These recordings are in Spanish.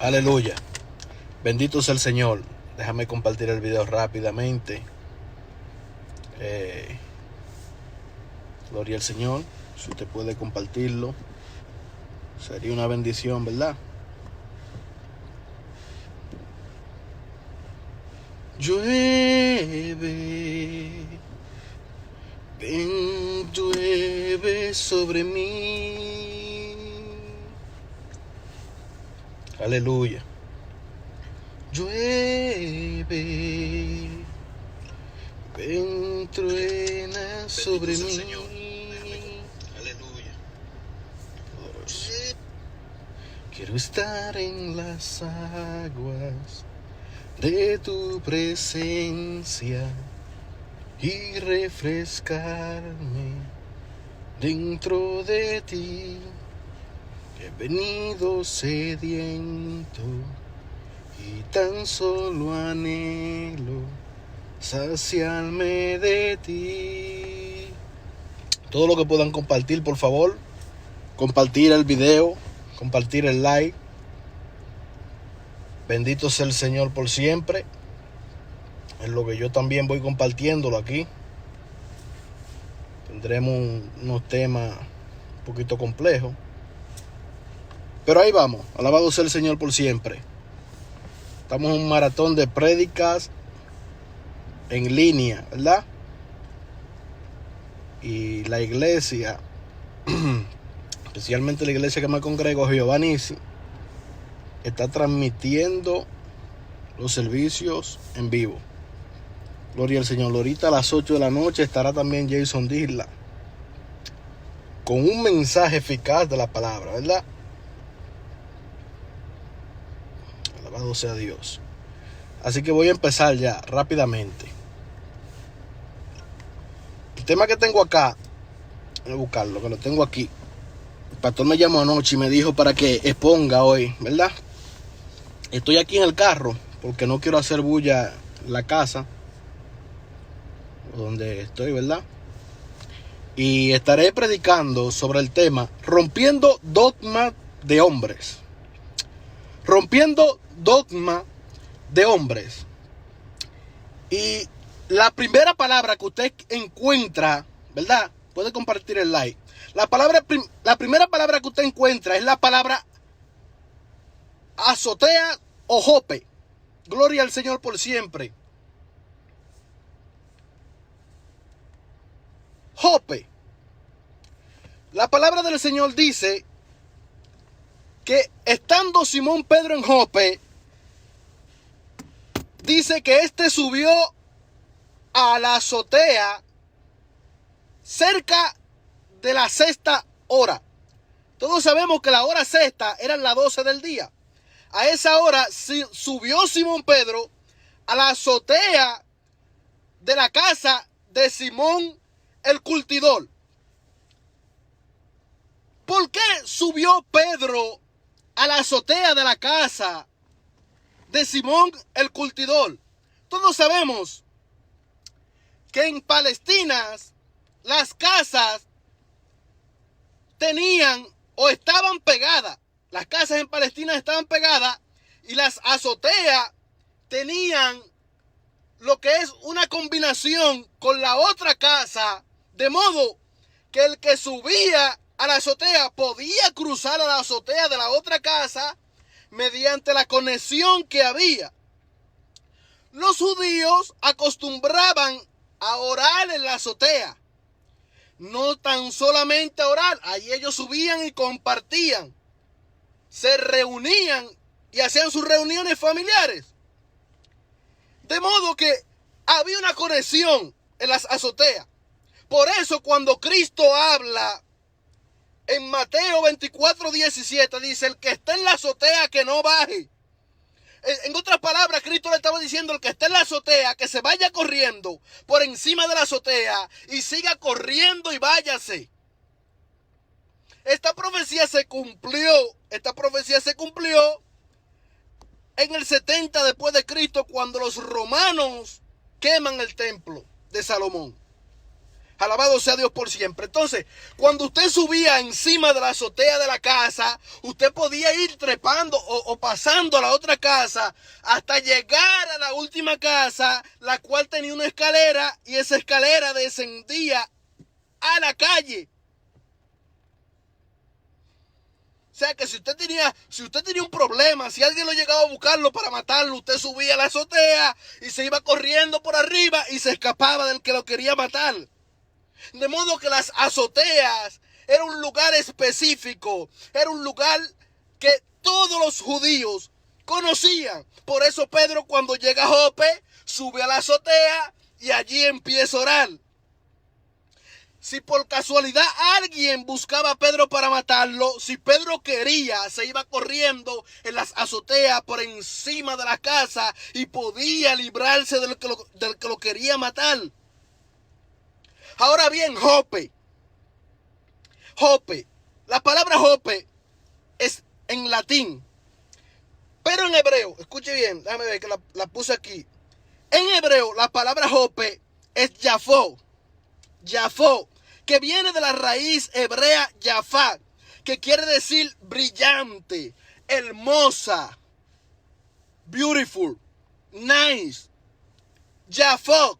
Aleluya. Bendito sea el Señor. Déjame compartir el video rápidamente. Gloria al Señor. Si usted puede compartirlo, sería una bendición, ¿verdad? Llueve, ven, llueve sobre mí. Aleluya. Llueve, ven, truena sobre mí. Aleluya. Quiero estar en las aguas de tu presencia y refrescarme dentro de ti. He venido sediento y tan solo anhelo saciarme de ti. Todo lo que puedan compartir, por favor. Compartir el video, compartir el like. Bendito sea el Señor por siempre. En lo que yo también voy compartiéndolo aquí. Tendremos unos temas un poquito complejos. Pero ahí vamos. Alabado sea el Señor por siempre. Estamos en un maratón de prédicas en línea, ¿verdad? Y la iglesia, especialmente la iglesia que me congrego, Jehová Nissi, está transmitiendo los servicios en vivo. Gloria al Señor. Ahorita a las 8 de la noche estará también Jason Disla con un mensaje eficaz de la palabra, ¿verdad? Alabado sea Dios. Así que voy a empezar ya rápidamente. El tema que tengo acá, voy a buscarlo, que lo tengo aquí. El pastor me llamó anoche y me dijo para que exponga hoy, ¿verdad? Estoy aquí en el carro porque no quiero hacer bulla en la casa donde estoy, ¿verdad? Y estaré predicando sobre el tema rompiendo dogma de hombres. Rompiendo dogma de hombres. Y la primera palabra que usted encuentra, ¿verdad? Puede compartir el like. La primera palabra que usted encuentra es la palabra azotea o jope. Gloria al Señor por siempre. Jope. La palabra del Señor dice que estando Simón Pedro en Jope, dice que este subió a la azotea cerca de la sexta hora. Todos sabemos que la hora sexta eran las 12 del día. A esa hora subió Simón Pedro a la azotea de la casa de Simón el curtidor. ¿Por qué subió Pedro a la azotea de la casa de Simón el curtidor? Todos sabemos que en Palestina las casas tenían o estaban pegadas. Las casas en Palestina estaban pegadas y las azoteas tenían lo que es una combinación con la otra casa, de modo que el que subía a la azotea podía cruzar a la azotea de la otra casa mediante la conexión que había. Los judíos acostumbraban a orar en la azotea. No tan solamente a orar, ahí ellos subían y compartían. Se reunían y hacían sus reuniones familiares. De modo que había una conexión en las azoteas. Por eso cuando Cristo habla en Mateo 24:17, dice: el que está en la azotea que no baje. En otras palabras, Cristo le estaba diciendo al que está en la azotea que se vaya corriendo por encima de la azotea y siga corriendo y váyase. Esta profecía se cumplió en el 70 después de Cristo, cuando los romanos queman el templo de Salomón. Alabado sea Dios por siempre. Entonces, cuando usted subía encima de la azotea de la casa, usted podía ir trepando o pasando a la otra casa hasta llegar a la última casa, la cual tenía una escalera, y esa escalera descendía a la calle. O sea que si usted tenía un problema, si alguien lo llegaba a buscarlo para matarlo, usted subía a la azotea y se iba corriendo por arriba y se escapaba del que lo quería matar. De modo que las azoteas era un lugar específico, era un lugar que todos los judíos conocían. Por eso Pedro, cuando llega a Jope, sube a la azotea y allí empieza a orar. Si por casualidad alguien buscaba a Pedro para matarlo, si Pedro quería, se iba corriendo en las azoteas por encima de la casa y podía librarse del que lo quería matar. Ahora bien, Jope. La palabra Jope es en latín, pero en hebreo, escuche bien, déjame ver que la puse aquí. En hebreo, la palabra Jope es Yafó, que viene de la raíz hebrea Yafá, que quiere decir brillante, hermosa, beautiful, nice. Yafó,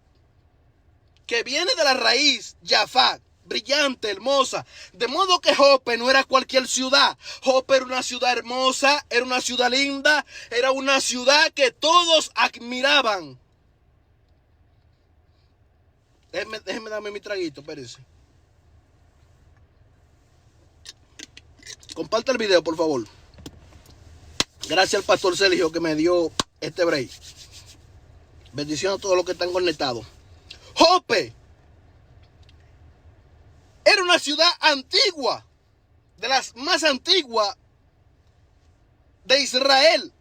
que viene de la raíz Jafá, brillante, hermosa. De modo que Jope no era cualquier ciudad. Jope era una ciudad hermosa, era una ciudad linda, era una ciudad que todos admiraban. Déjeme darme mi traguito, espérense. Comparte el video, por favor. Gracias al pastor Sergio que me dio este break. Bendición a todos los que están conectados. Jope era una ciudad antigua, de las más antiguas de Israel.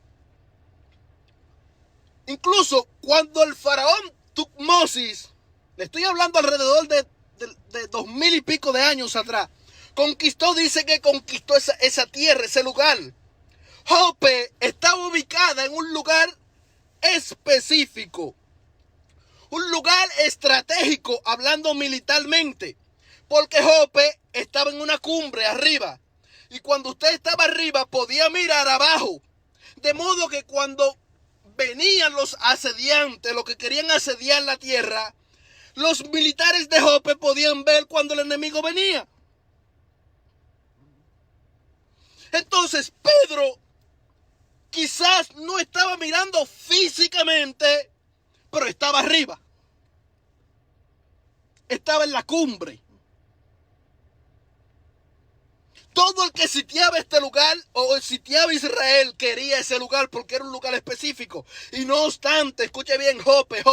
Incluso cuando el faraón Tutmosis, le estoy hablando alrededor de 2000 y pico de años atrás, dice que conquistó esa tierra, ese lugar. Jope estaba ubicada en un lugar específico, un lugar estratégico, hablando militarmente, porque Jope estaba en una cumbre arriba, y cuando usted estaba arriba podía mirar abajo, de modo que cuando venían los asediantes, los que querían asediar la tierra, los militares de Jope podían ver cuando el enemigo venía. Entonces Pedro quizás no estaba mirando físicamente, pero estaba arriba. Estaba en la cumbre. Todo el que sitiaba este lugar o sitiaba Israel quería ese lugar porque era un lugar específico. Y no obstante, escuche bien, Jope.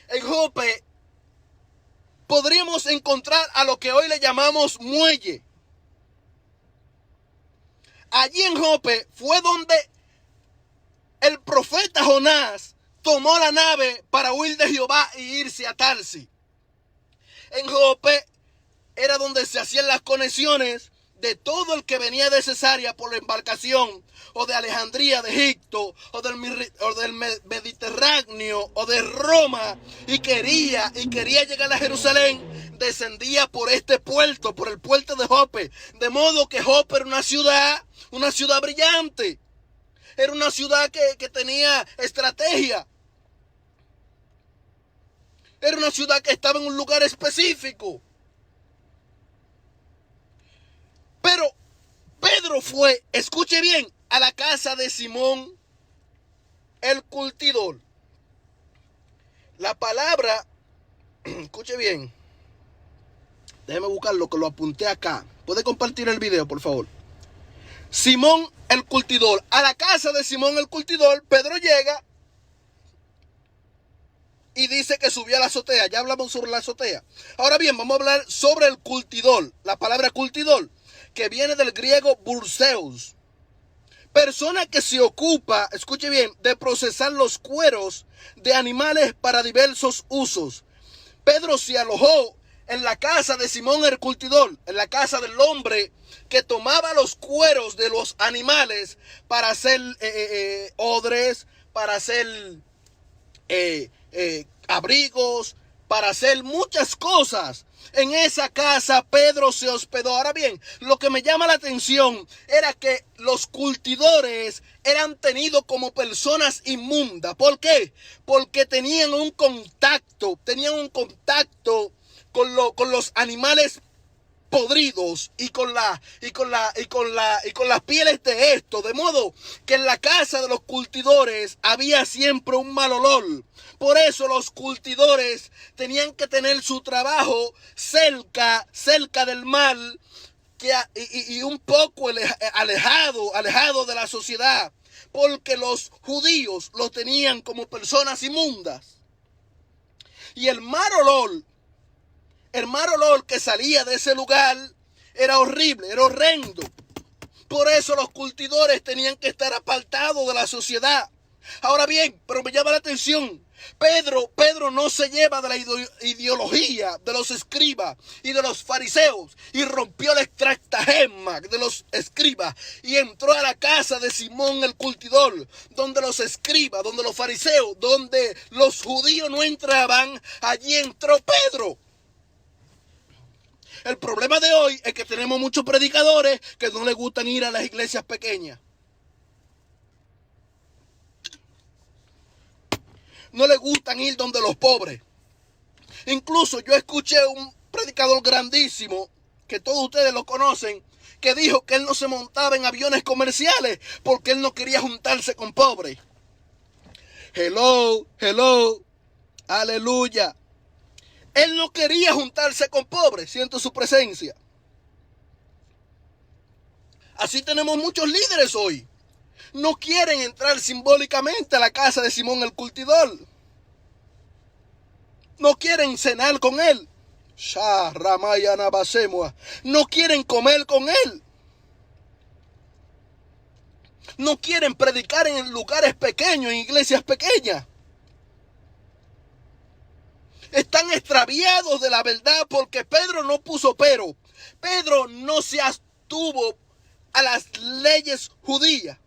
En Jope podríamos encontrar a lo que hoy le llamamos muelle. Allí en Jope fue donde el profeta Jonás tomó la nave para huir de Jehová e irse a Tarsis. En Jope era donde se hacían las conexiones de todo el que venía de Cesarea por la embarcación, o de Alejandría, de Egipto, o del Mediterráneo, o de Roma, y quería llegar a Jerusalén, descendía por este puerto, por el puerto de Jope. De modo que Jope era una ciudad brillante. Era una ciudad que tenía estrategia. Era una ciudad que estaba en un lugar específico. Pero Pedro fue, escuche bien, a la casa de Simón el curtidor. La palabra, escuche bien, déjeme buscarlo que lo apunté acá. ¿Puede compartir el video, por favor? Simón el curtidor. A la casa de Simón el curtidor, Pedro llega y dice que subió a la azotea. Ya hablamos sobre la azotea. Ahora bien, vamos a hablar sobre el curtidor. La palabra curtidor, que viene del griego burseus. Persona que se ocupa, escuche bien, de procesar los cueros de animales para diversos usos. Pedro se alojó en la casa de Simón el curtidor, en la casa del hombre que tomaba los cueros de los animales para hacer odres, para hacer abrigos, para hacer muchas cosas. En esa casa Pedro se hospedó. Ahora bien, lo que me llama la atención era que los curtidores eran tenidos como personas inmundas. ¿Por qué? Porque tenían un contacto con los animales podridos y con las pieles de esto, de modo que en la casa de los curtidores había siempre un mal olor. Por eso los curtidores tenían que tener su trabajo cerca del mar y un poco alejado de la sociedad, porque los judíos los tenían como personas inmundas. Y el mal olor que salía de ese lugar era horrible, era horrendo. Por eso los curtidores tenían que estar apartados de la sociedad. Ahora bien, pero me llama la atención, Pedro no se lleva de la ideología de los escribas y de los fariseos y rompió el estratagema de los escribas y entró a la casa de Simón el curtidor, donde los escribas, donde los fariseos, donde los judíos no entraban. Allí entró Pedro. El problema de hoy es que tenemos muchos predicadores que no les gustan ir a las iglesias pequeñas. No les gustan ir donde los pobres. Incluso yo escuché un predicador grandísimo, que todos ustedes lo conocen, que dijo que él no se montaba en aviones comerciales porque él no quería juntarse con pobres. Hello, aleluya. Él no quería juntarse con pobres, siento su presencia. Así tenemos muchos líderes hoy. No quieren entrar simbólicamente a la casa de Simón el curtidor. No quieren cenar con él. No quieren comer con él. No quieren predicar en lugares pequeños, en iglesias pequeñas. Están extraviados de la verdad porque Pedro no puso pero. Pedro no se abstuvo a las leyes judías.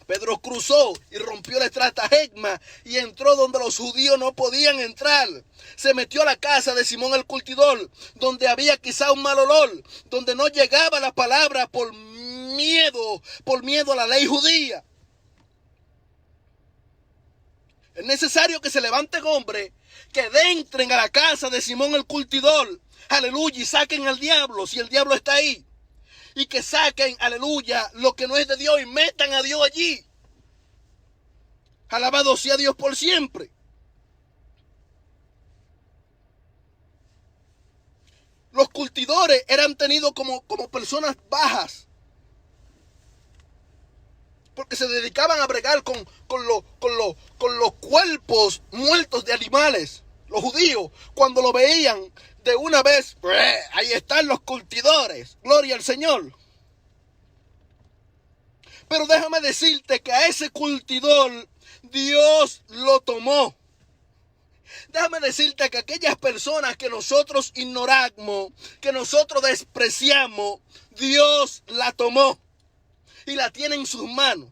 Pedro cruzó y rompió el estratagema y entró donde los judíos no podían entrar. Se metió a la casa de Simón el curtidor, donde había quizá un mal olor, donde no llegaba la palabra por miedo a la ley judía. Es necesario que se levanten hombres que entren a la casa de Simón el curtidor, aleluya, y saquen al diablo, si el diablo está ahí. Y que saquen, aleluya, lo que no es de Dios y metan a Dios allí. Alabado sea Dios por siempre. Los curtidores eran tenidos como personas bajas, porque se dedicaban a bregar con los cuerpos muertos de animales. Los judíos, cuando lo veían de una vez, ahí están los curtidores, gloria al Señor. Pero déjame decirte que a ese curtidor Dios lo tomó. Déjame decirte que aquellas personas que nosotros ignoramos, que nosotros despreciamos, Dios la tomó y la tiene en sus manos.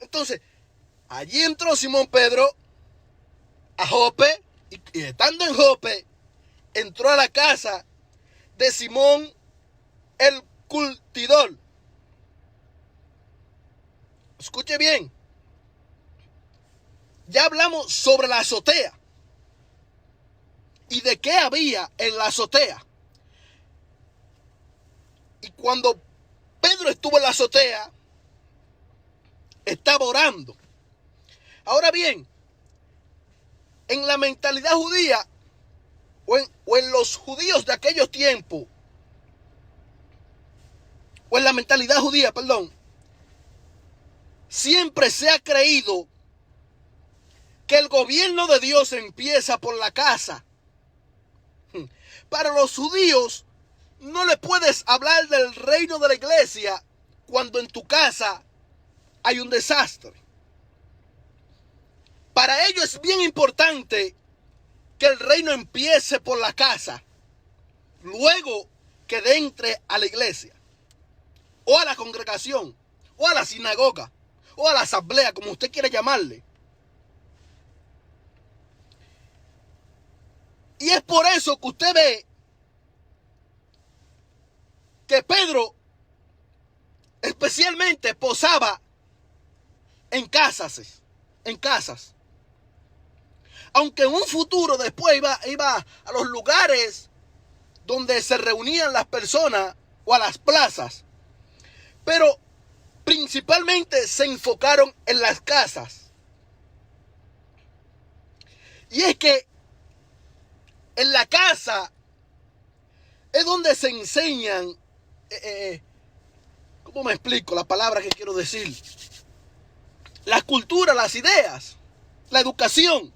Entonces, allí entró Simón Pedro a Jope y estando en Jope, entró a la casa de Simón el curtidor. Escuche bien. Ya hablamos sobre la azotea y de qué había en la azotea. Y cuando Pedro estuvo en la azotea, estaba orando. Ahora bien, en la mentalidad judía o en los judíos de aquellos tiempos, o en la mentalidad judía, siempre se ha creído que el gobierno de Dios empieza por la casa. Para los judíos, no le puedes hablar del reino de la iglesia cuando en tu casa hay un desastre. Para ellos es bien importante que el reino empiece por la casa, luego que entre a la iglesia, o a la congregación, o a la sinagoga, o a la asamblea, como usted quiera llamarle. Y es por eso que usted ve que Pedro especialmente posaba en casas, Aunque en un futuro después iba a los lugares donde se reunían las personas o a las plazas. Pero principalmente se enfocaron en las casas. Y es que en la casa es donde se enseñan, ¿cómo me explico la palabra que quiero decir? La cultura, las ideas, la educación.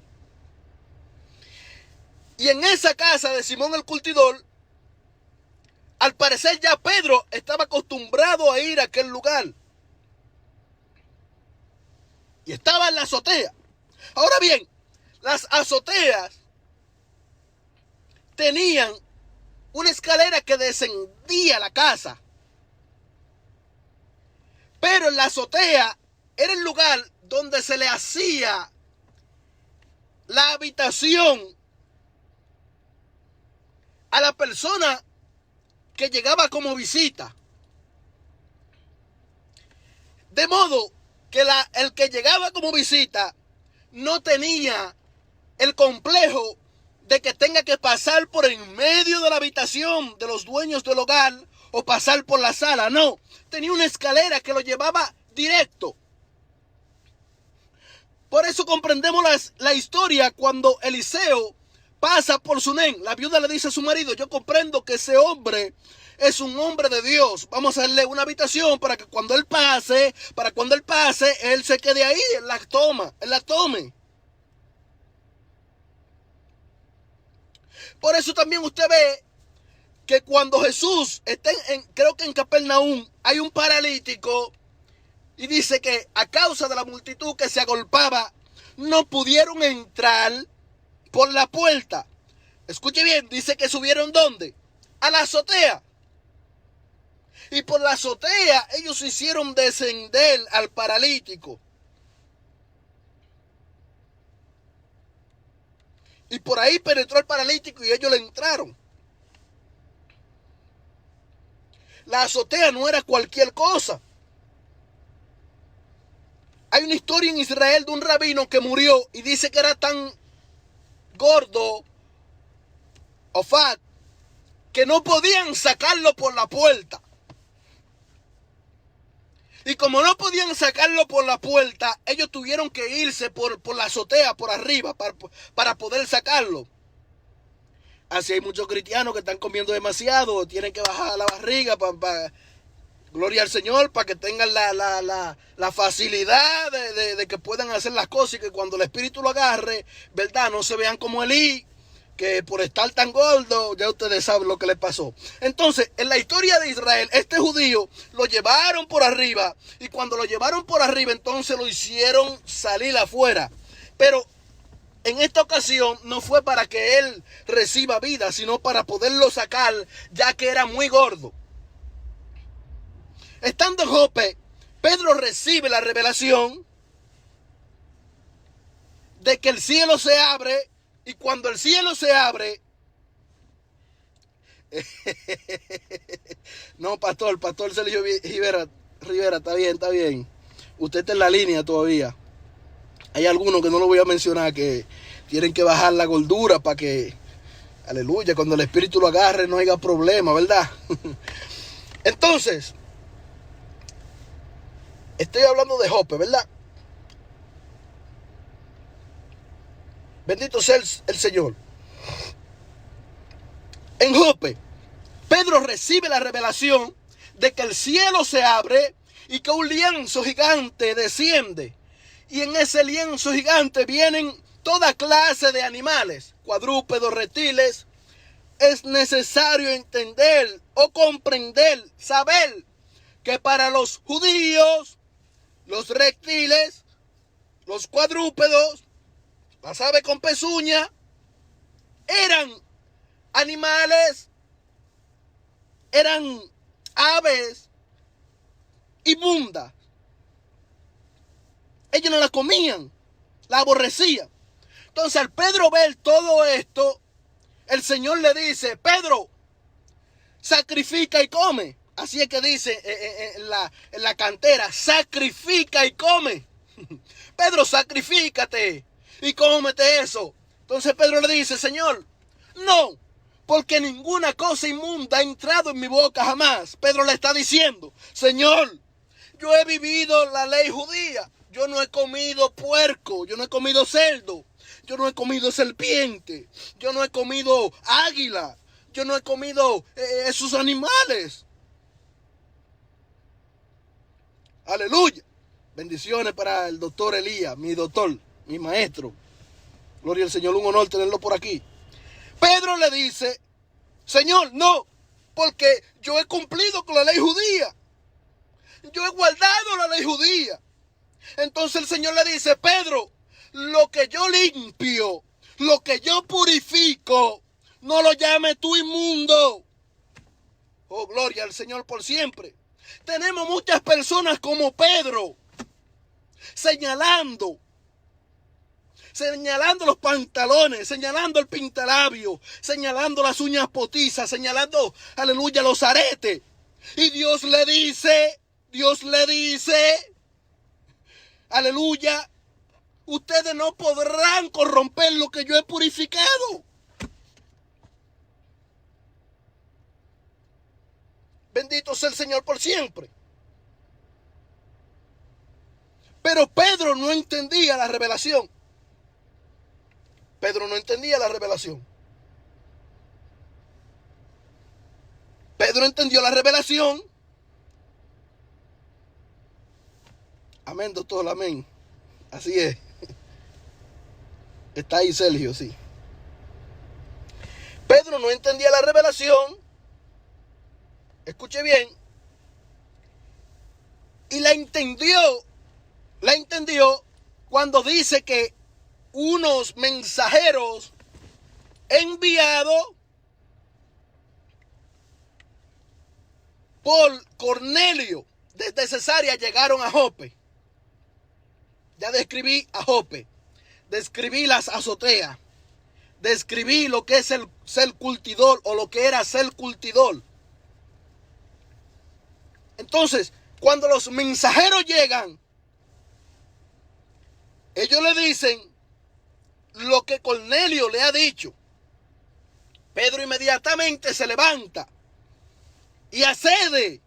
Y en esa casa de Simón el Curtidor, al parecer ya Pedro estaba acostumbrado a ir a aquel lugar. Y estaba en la azotea. Ahora bien, las azoteas tenían una escalera que descendía a la casa. Pero en la azotea era el lugar donde se le hacía la habitación a la persona que llegaba como visita. De modo que el que llegaba como visita no tenía el complejo de que tenga que pasar por en medio de la habitación de los dueños del hogar o pasar por la sala. No, tenía una escalera que lo llevaba directo. Por eso comprendemos la historia cuando Eliseo pasa por Sunén. La viuda le dice a su marido: yo comprendo que ese hombre es un hombre de Dios. Vamos a darle una habitación para que cuando él pase, él se quede ahí, él la tome. Por eso también usted ve que cuando Jesús está creo que en Capernaum, hay un paralítico y dice que a causa de la multitud que se agolpaba, no pudieron entrar por la puerta. Escuche bien, dice que subieron ¿dónde? A la azotea. Y por la azotea ellos hicieron descender al paralítico. Y por ahí penetró el paralítico y ellos le entraron. La azotea no era cualquier cosa. Hay una historia en Israel de un rabino que murió y dice que era tan gordo o fat que no podían sacarlo por la puerta. Y como no podían sacarlo por la puerta, ellos tuvieron que irse por la azotea, por arriba, para poder sacarlo. Así hay muchos cristianos que están comiendo demasiado, tienen que bajar la barriga gloria al Señor, para que tengan la facilidad de que puedan hacer las cosas y que cuando el Espíritu lo agarre, ¿verdad? No se vean como Elí, que por estar tan gordo, ya ustedes saben lo que le pasó. Entonces, en la historia de Israel, este judío lo llevaron por arriba, y cuando lo llevaron por arriba, entonces lo hicieron salir afuera. Pero en esta ocasión no fue para que él reciba vida, sino para poderlo sacar, ya que era muy gordo. Estando en Jope, Pedro recibe la revelación de que el cielo se abre, y cuando el cielo se abre, no, pastor Sergio Rivera, está bien. Usted está en la línea todavía. Hay algunos que no lo voy a mencionar que tienen que bajar la gordura para que, aleluya, cuando el Espíritu lo agarre no haya problema, ¿verdad? Entonces, estoy hablando de Jope, ¿verdad? Bendito sea el Señor. En Jope, Pedro recibe la revelación de que el cielo se abre y que un lienzo gigante desciende. Y en ese lienzo gigante vienen toda clase de animales, cuadrúpedos, reptiles. Es necesario entender o comprender, saber que para los judíos, los reptiles, los cuadrúpedos, las aves con pezuña, eran animales, eran aves inmundas. Ellos no la comían, la aborrecían. Entonces al Pedro ver todo esto, el Señor le dice, Pedro, sacrifica y come. Así es que dice en la cantera, sacrifica y come. Pedro, sacrifícate y cómete eso. Entonces Pedro le dice, Señor, no, porque ninguna cosa inmunda ha entrado en mi boca jamás. Pedro le está diciendo, Señor, yo he vivido la ley judía. Yo no he comido puerco, yo no he comido cerdo, yo no he comido serpiente, yo no he comido águila, yo no he comido esos animales. Aleluya. Bendiciones para el doctor Elías, mi doctor, mi maestro. Gloria al Señor, un honor tenerlo por aquí. Pedro le dice, Señor, no, porque yo he cumplido con la ley judía. Yo he guardado la ley judía. Entonces el Señor le dice, Pedro, lo que yo limpio, lo que yo purifico, no lo llames tú inmundo. Oh, gloria al Señor por siempre. Tenemos muchas personas como Pedro, señalando los pantalones, señalando el pintalabio, señalando las uñas potizas, señalando, aleluya, los aretes. Y Dios le dice, aleluya, ustedes no podrán corromper lo que yo he purificado. Bendito sea el Señor por siempre. Pero Pedro no entendía la revelación. Pedro no entendió la revelación. Amén, doctor, amén. Así es. Está ahí Sergio, sí. Pedro no entendía la revelación. Escuche bien. Y la entendió cuando dice que unos mensajeros enviados por Cornelio desde Cesarea llegaron a Jope. Ya describí a Jope, describí las azoteas, describí lo que es el ser curtidor o lo que era ser curtidor. Entonces, cuando los mensajeros llegan, ellos le dicen lo que Cornelio le ha dicho. Pedro inmediatamente se levanta y accede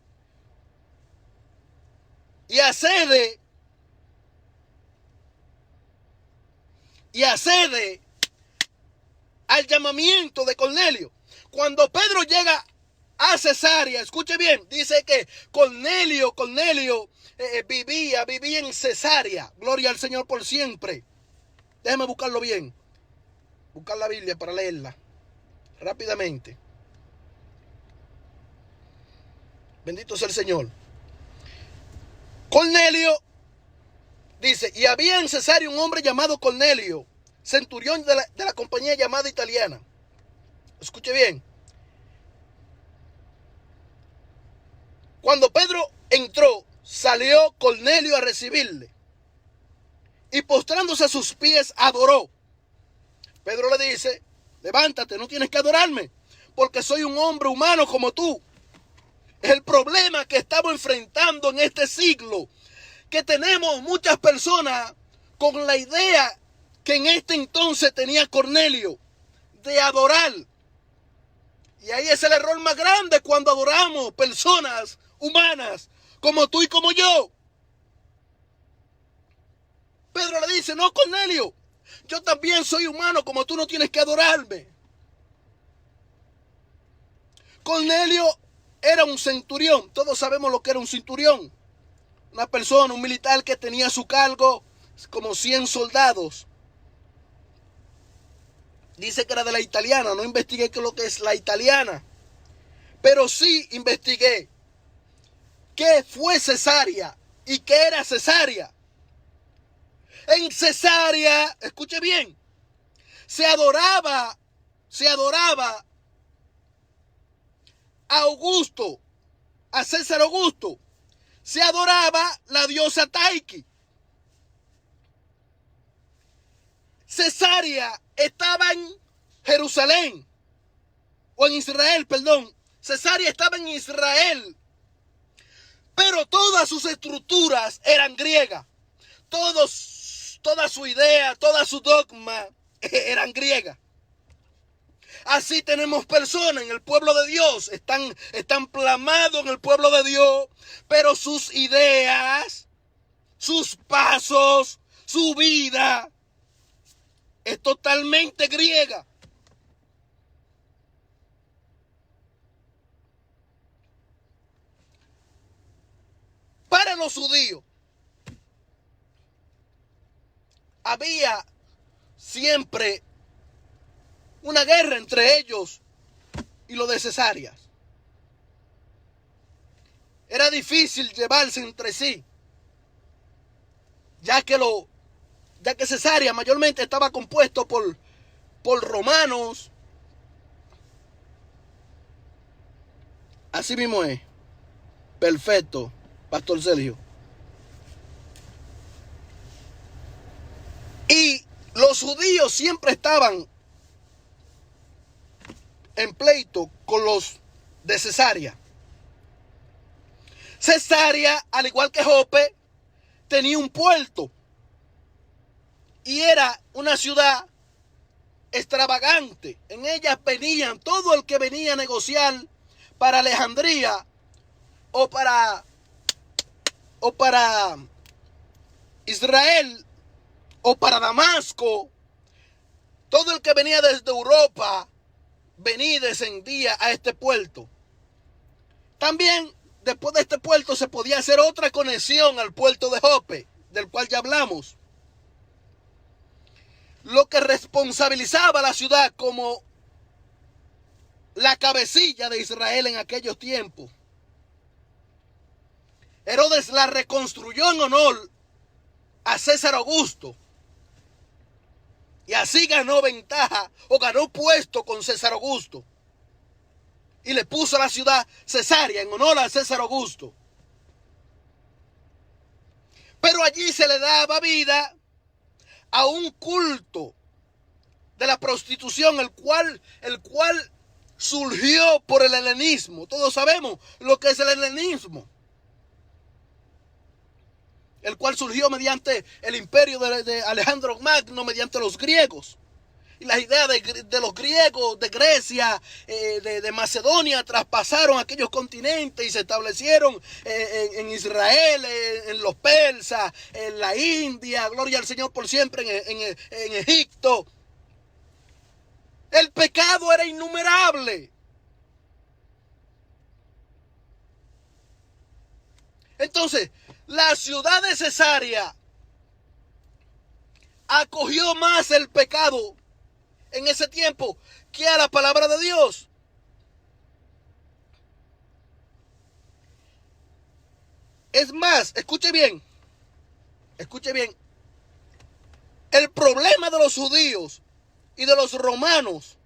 al llamamiento de Cornelio. Cuando Pedro llega a Cesarea, escuche bien, dice que Cornelio vivía en Cesarea. Gloria al Señor por siempre. Déjeme buscarlo bien. Buscar la Biblia para leerla rápidamente. Bendito sea el Señor. Cornelio dice, y había en Cesarea un hombre llamado Cornelio, centurión de la compañía llamada italiana. Escuche bien. Cuando Pedro entró, salió Cornelio a recibirle. Y postrándose a sus pies, adoró. Pedro le dice, levántate, no tienes que adorarme, porque soy un hombre humano como tú. Es el problema que estamos enfrentando en este siglo, que tenemos muchas personas con la idea que en este entonces tenía Cornelio, de adorar. Y ahí es el error más grande cuando adoramos personas humanas como tú y como yo. Pedro le dice, no, Cornelio, yo también soy humano como tú, no tienes que adorarme. Cornelio era un centurión, todos sabemos lo que era un centurión. Una persona, un militar que tenía a su cargo como 100 soldados. Dice que era de la italiana, no investigué qué es lo que es la italiana. Pero sí investigué qué fue Cesarea y qué era Cesarea. En Cesarea, escuche bien, se adoraba a Augusto, a César Augusto. Se adoraba la diosa Taiki. Cesarea estaba en Jerusalén, o en Israel, perdón. Cesarea estaba en Israel, pero todas sus estructuras eran griegas. Toda su idea, toda su dogma eran griegas. Así tenemos personas en el pueblo de Dios, están plamados en el pueblo de Dios, pero sus ideas, sus pasos, su vida es totalmente griega. Para los judíos había siempre una guerra entre ellos y los de Cesarea. Era difícil llevarse entre sí, ya que Cesarea mayormente estaba compuesto por romanos. Así mismo es. Perfecto, Pastor Sergio. Y los judíos siempre estaban en pleito con los de Cesarea. Cesarea, al igual que Jope, tenía un puerto y era una ciudad extravagante. En ella venían todo el que venía a negociar para Alejandría o para Israel o para Damasco. Todo el que venía desde Europa venía y descendía a este puerto. También después de este puerto se podía hacer otra conexión al puerto de Jope, del cual ya hablamos, lo que responsabilizaba a la ciudad como la cabecilla de Israel en aquellos tiempos. Herodes la reconstruyó en honor a César Augusto y así ganó ventaja o ganó puesto con César Augusto y le puso a la ciudad Cesarea en honor a César Augusto. Pero allí se le daba vida a un culto de la prostitución, el cual surgió por el helenismo. Todos sabemos lo que es el helenismo, el cual surgió mediante el imperio de Alejandro Magno, mediante los griegos. Y las ideas de los griegos, de Grecia, de Macedonia, traspasaron aquellos continentes y se establecieron en Israel, en los persas, en la India, gloria al Señor por siempre, en Egipto. El pecado era innumerable. Entonces, la ciudad de Cesarea acogió más el pecado en ese tiempo que a la palabra de Dios. Es más, escuche bien. El problema de los judíos y de los romanos,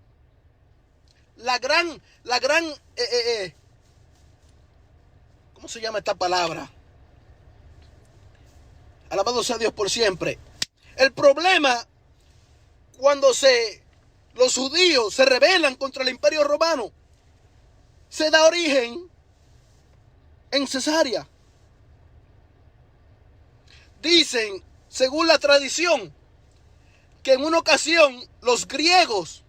¿cómo se llama esta palabra? Alabado sea Dios por siempre. El problema cuando los judíos se rebelan contra el imperio romano se da origen en Cesarea. Dicen, según la tradición, que en una ocasión los gentiles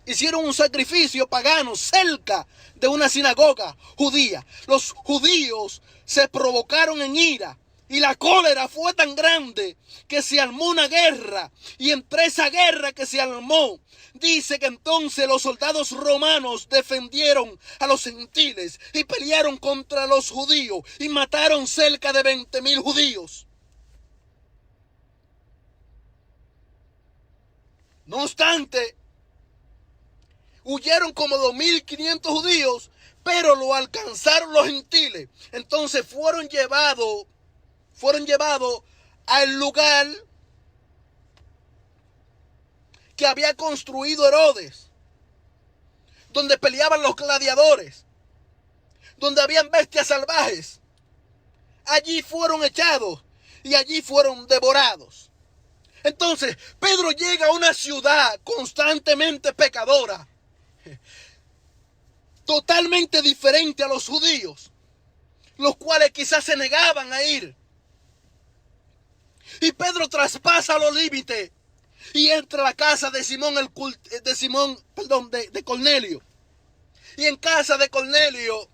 hicieron un sacrificio pagano cerca de una sinagoga judía. Los judíos se provocaron en ira y la cólera fue tan grande que se armó una guerra. Y entre esa guerra que se armó, dice que entonces los soldados romanos defendieron a los gentiles y pelearon contra los judíos y mataron cerca de 20,000 judíos. No obstante, huyeron como 2,500 judíos, pero lo alcanzaron los gentiles. Entonces fueron llevados al lugar que había construido Herodes, donde peleaban los gladiadores, donde habían bestias salvajes. allí fueron echados y allí fueron devorados. Entonces, Pedro llega a una ciudad constantemente pecadora, totalmente diferente a los judíos, los cuales quizás se negaban a ir. Y Pedro traspasa los límites y entra a la casa de de Cornelio. Y en casa de Cornelio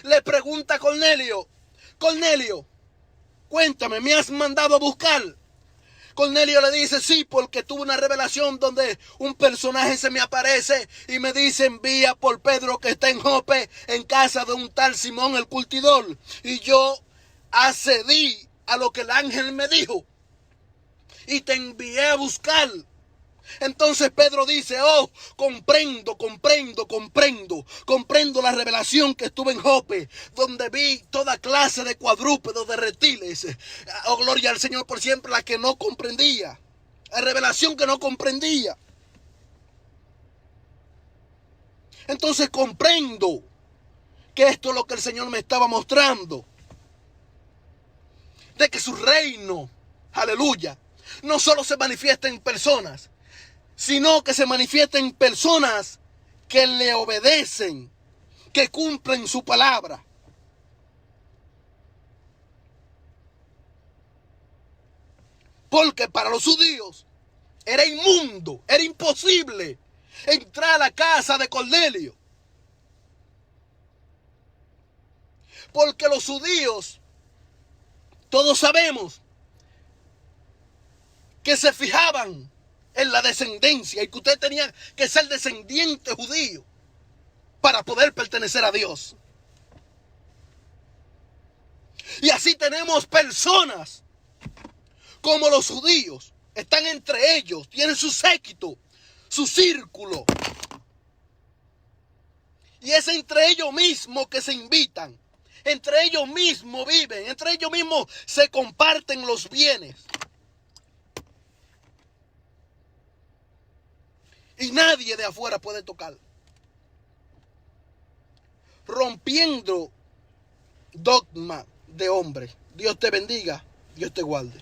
le pregunta a Cornelio: Cornelio, cuéntame, ¿me has mandado a buscar? Cornelio le dice: sí, porque tuve una revelación donde un personaje se me aparece y me dice: envía por Pedro que está en Jope, en casa de un tal Simón el curtidor. Y yo accedí a lo que el ángel me dijo y te envié a buscar. Entonces Pedro dice: oh, comprendo la revelación que estuve en Jope, donde vi toda clase de cuadrúpedos, de reptiles. Oh, gloria al Señor por siempre, la que no comprendía, la revelación que no comprendía. Entonces comprendo que esto es lo que el Señor me estaba mostrando, de que su reino, aleluya, no solo se manifiesta en personas, sino que se manifiesta en personas que le obedecen, que cumplen su palabra. Porque para los judíos era inmundo, era imposible entrar a la casa de Cornelio. Porque los judíos, todos sabemos, que se fijaban en la descendencia y que usted tenía que ser descendiente judío para poder pertenecer a Dios. Y así tenemos personas como los judíos, están entre ellos, tienen su séquito, su círculo. Y es entre ellos mismos que se invitan, entre ellos mismos viven, entre ellos mismos se comparten los bienes. Y nadie de afuera puede tocar. Rompiendo dogma de hombre. Dios te bendiga, Dios te guarde.